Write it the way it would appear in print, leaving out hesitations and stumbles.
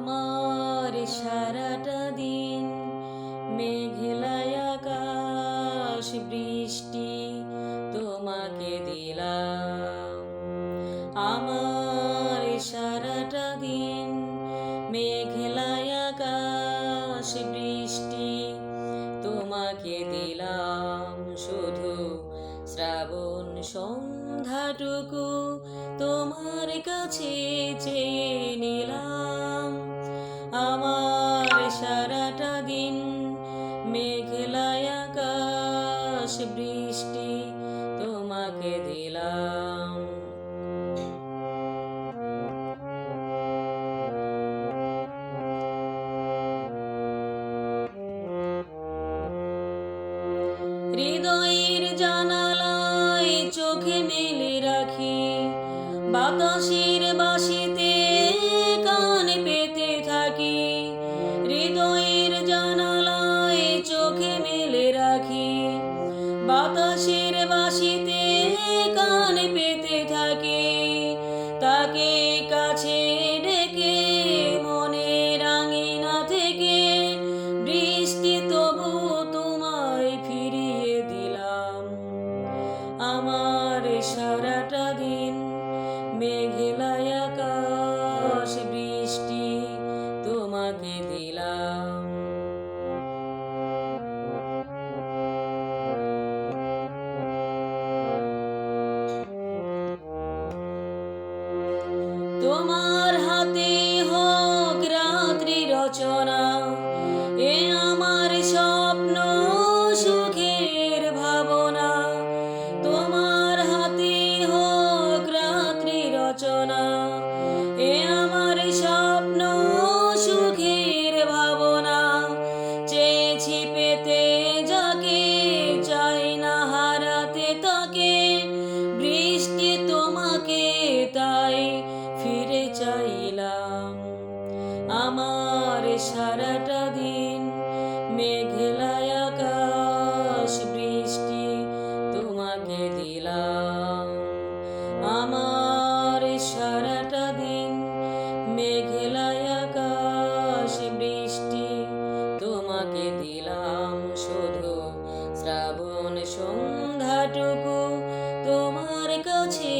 আমার সারাটা দিন মেঘলা আকাশ বৃষ্টি তোমাকে দিলাম। আমার সারাটা দিন মেঘলা আকাশ বৃষ্টি তোমাকে দিলাম। শুধু শ্রাবণ সন্ধ্যাটুকু তোমার কাছে চেয়ে নিলাম। আমার সারাটা দিন মেঘলা আকাশ বৃষ্টি তোমাকে দিলাম। হৃদয়ের জানালায় চোখে মেলে রাখি, বাতাসের বাঁশিতে কান পেতে থাকি। হৃদয়ের জানালায় চোখে মেলে রাখি, বাতাসের বাঁশিতে কান পেতে থাকি। তাকে কাছে ডেকে মনের আঙিনা থেকে বৃষ্টি তবু তোমায় ফিরিয়ে দিলাম। আমার সারাটা দিন মেঘলা আকাশ বৃষ্টি তোমাকে দিলাম। তোমার হাতে হোক রাত্রি রচনা, এ আমার স্বপ্ন সুখের ভাবনা। তোমার হাতে হোক রাত্রি রচনা, এ আমার স্বপ্ন সুখের ভাবনা। চেয়েছি পেতে যাকে, চাই না হারাতে তাকে। বৃষ্টি তোমাকে তাই ফিরে চাইলাম। আমার সারাটা দিন মেঘলা আকাশ বৃষ্টি তোমাকে দিলাম। আমার সারাটা দিন মেঘলা আকাশ বৃষ্টি তোমাকে দিলাম। শুধু শ্রাবণ সন্ধ্যাটুকু তোমার কাছে